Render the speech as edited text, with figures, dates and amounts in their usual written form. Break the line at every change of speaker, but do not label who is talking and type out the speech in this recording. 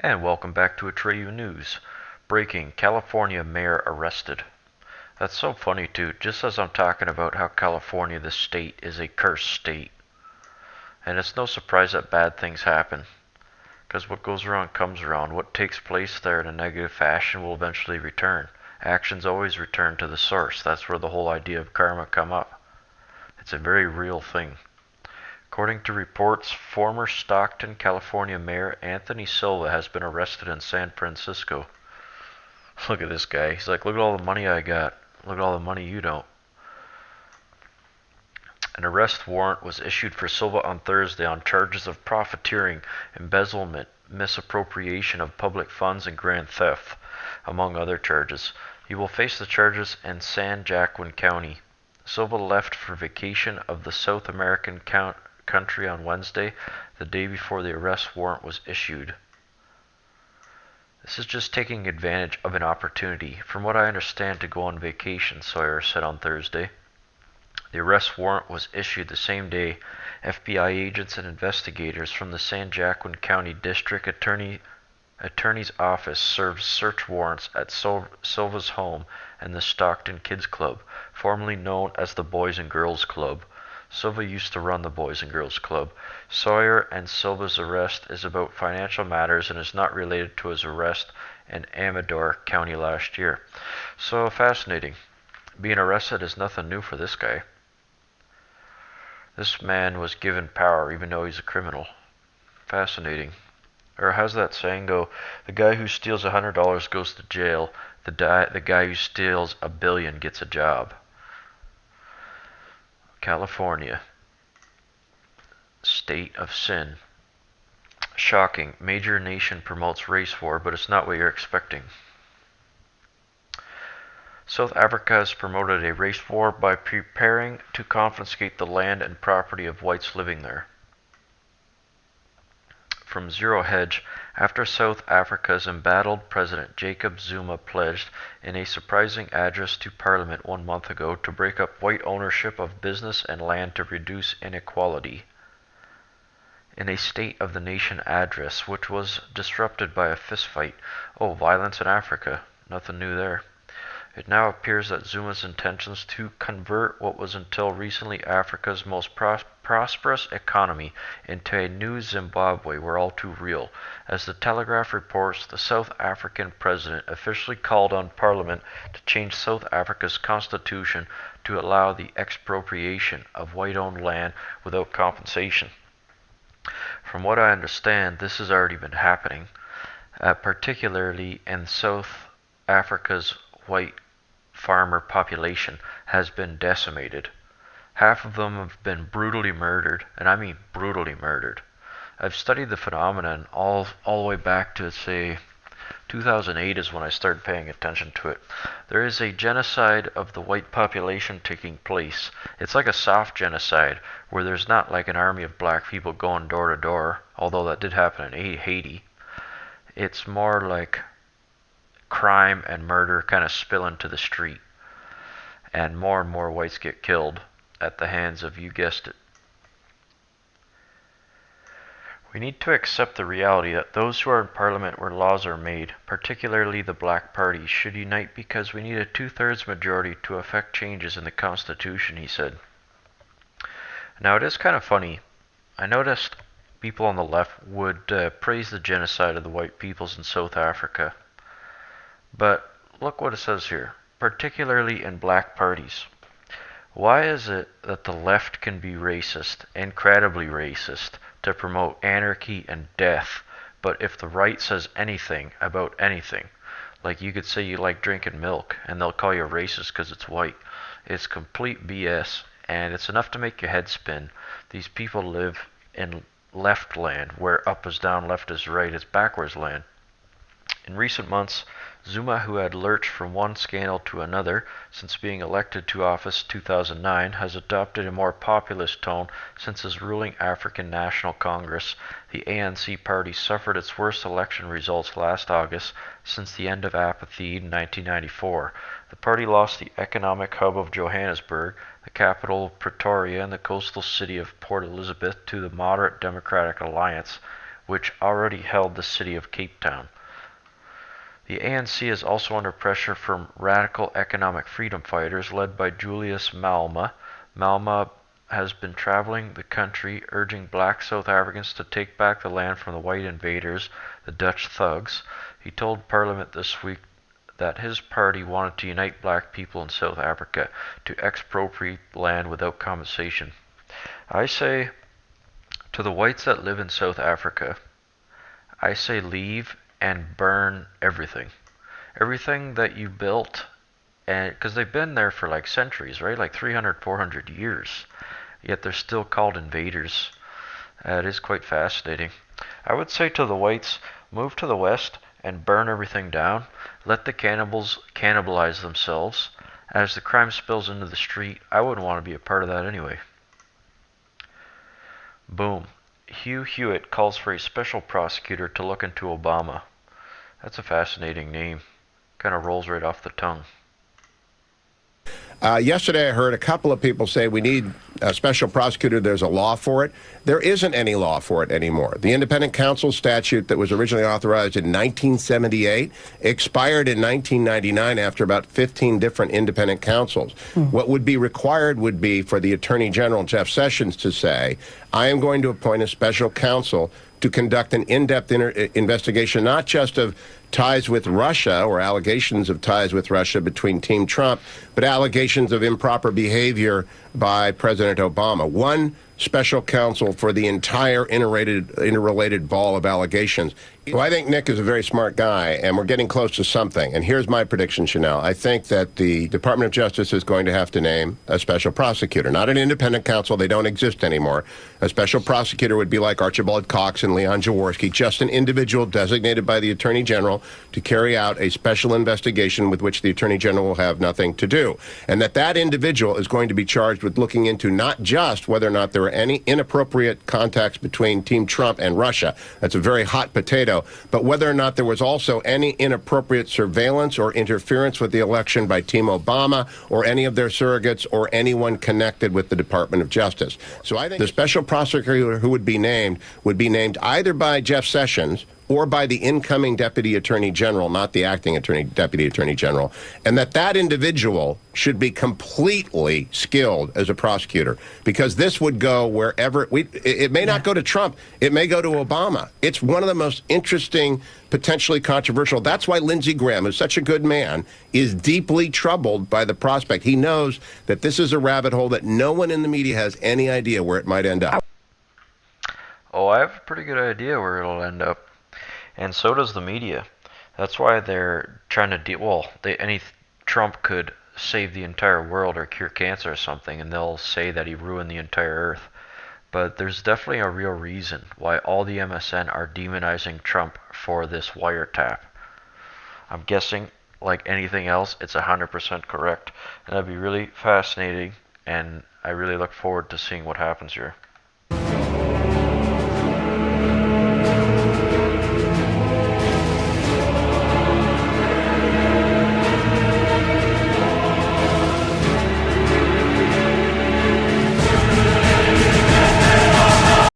And welcome back to Atreyu News. Breaking: California mayor arrested. That's so funny too, just as I'm talking about how California, the state, is a cursed state. And it's no surprise that bad things happen. Because what goes around comes around. What takes place there in a negative fashion will eventually return. Actions always return to the source. That's where the whole idea of karma come up. It's a very real thing. According to reports, former Stockton, California Mayor Anthony Silva has been arrested in San Francisco. Look at this guy. He's like, look at all the money I got. Look at all the money you don't. An arrest warrant was issued for Silva on Thursday on charges of profiteering, embezzlement, misappropriation of public funds, and grand theft, among other charges. He will face the charges in San Joaquin County. Silva left for vacation of the South American country on Wednesday, the day before the arrest warrant was issued. This is just taking advantage of an opportunity, from what I understand, to go on vacation, Sawyer said on Thursday. The arrest warrant was issued the same day. FBI agents and investigators from the San Joaquin County District Attorney's Office served search warrants at Silva's home and the Stockton Kids Club, formerly known as the Boys and Girls Club. Silva used to run the Boys and Girls Club. Sawyer and Silva's arrest is about financial matters and is not related to his arrest in Amador County last year. So fascinating. Being arrested is nothing new for this guy. This man was given power even though he's a criminal. Fascinating. Or how's that saying go? The guy who steals $100 goes to jail. The guy who steals $1 billion gets a job. California. State of sin. Shocking. Major nation promotes race war, but it's not what you're expecting. South Africa has promoted a race war by preparing to confiscate the land and property of whites living there. From Zero Hedge, after South Africa's embattled President Jacob Zuma pledged in a surprising address to Parliament 1 month ago to break up white ownership of business and land to reduce inequality. In a State of the Nation address, which was disrupted by a fistfight. Oh, violence in Africa. Nothing new there. It now appears that Zuma's intentions to convert what was until recently Africa's most prosperous economy into a new Zimbabwe were all too real. As the Telegraph reports, the South African president officially called on Parliament to change South Africa's constitution to allow the expropriation of white-owned land without compensation. From what I understand, this has already been happening, particularly in South Africa's white farmer population has been decimated. Half of them have been brutally murdered, and I mean brutally murdered. I've studied the phenomenon all the way back to, say, 2008 is when I started paying attention to it. There is a genocide of the white population taking place. It's like a soft genocide, where there's not like an army of black people going door to door, although that did happen in Haiti. It's more like crime and murder kind of spill into the street, and more whites get killed at the hands of, you guessed it. We need to accept the reality that those who are in Parliament where laws are made, particularly the Black Party, should unite because we need a 2/3 majority to effect changes in the Constitution, he said. Now, it is kind of funny. I noticed people on the left would praise the genocide of the white peoples in South Africa. But look what it says here, particularly in black parties. Why is it that the left can be racist, incredibly racist, to promote anarchy and death, but if the right says anything about anything, like you could say you like drinking milk, and they'll call you racist because it's white. It's complete BS, and it's enough to make your head spin. These people live in left land, where up is down, left is right, it's backwards land. In recent months, Zuma, who had lurched from one scandal to another since being elected to office 2009, has adopted a more populist tone since his ruling African National Congress. The ANC party suffered its worst election results last August since the end of apartheid in 1994. The party lost the economic hub of Johannesburg, the capital of Pretoria, and the coastal city of Port Elizabeth to the moderate Democratic Alliance, which already held the city of Cape Town. The ANC is also under pressure from radical economic freedom fighters led by Julius Malema. Malema has been traveling the country urging black South Africans to take back the land from the white invaders, the Dutch thugs. He told Parliament this week that his party wanted to unite black people in South Africa to expropriate land without compensation. I say to the whites that live in South Africa, I say leave and burn everything. Everything that you built, and because they've been there for like centuries, right? Like 300, 400 years. Yet they're still called invaders. It is quite fascinating. I would say to the whites, move to the west and burn everything down. Let the cannibals cannibalize themselves. As the crime spills into the street, I wouldn't want to be a part of that anyway. Boom. Hugh Hewitt calls for a special prosecutor to look into Obama. That's a fascinating name. Kind of rolls right off the tongue.
Yesterday, I heard a couple of people say we need a special prosecutor. There's a law for it. There isn't any law for it anymore. The independent counsel statute that was originally authorized in 1978 expired in 1999 after about 15 different independent counsels. What would be required would be for the Attorney General, Jeff Sessions, to say, I am going to appoint a special counsel to conduct an in-depth investigation, not just of ties with Russia or allegations of ties with Russia between Team Trump, but allegations of improper behavior by President Obama. One special counsel for the entire interrelated ball of allegations. Well, I think Nick is a very smart guy, and we're getting close to something. And here's my prediction, Chanel. I think that the Department of Justice is going to have to name a special prosecutor, not an independent counsel. They don't exist anymore. A special prosecutor would be like Archibald Cox and Leon Jaworski, just an individual designated by the Attorney General to carry out a special investigation with which the Attorney General will have nothing to do. And that individual is going to be charged with looking into not just whether or not there were any inappropriate contacts between Team Trump and Russia. That's a very hot potato. But whether or not there was also any inappropriate surveillance or interference with the election by Team Obama or any of their surrogates or anyone connected with the Department of Justice. So I think the special prosecutor who would be named either by Jeff Sessions or by the incoming Deputy Attorney General, not the acting Deputy Attorney General, and that individual should be completely skilled as a prosecutor, because this would go wherever it may not go to Trump, it may go to Obama. It's one of the most interesting, potentially controversial. That's why Lindsey Graham, who's such a good man, is deeply troubled by the prospect. He knows that this is a rabbit hole that no one in the media has any idea where it might end up.
Oh, I have a pretty good idea where it'll end up. And so does the media. That's why they're trying to Trump could save the entire world or cure cancer or something, and they'll say that he ruined the entire earth. But there's definitely a real reason why all the MSN are demonizing Trump for this wiretap. I'm guessing, like anything else, it's 100% correct. And that'd be really fascinating, and I really look forward to seeing what happens here.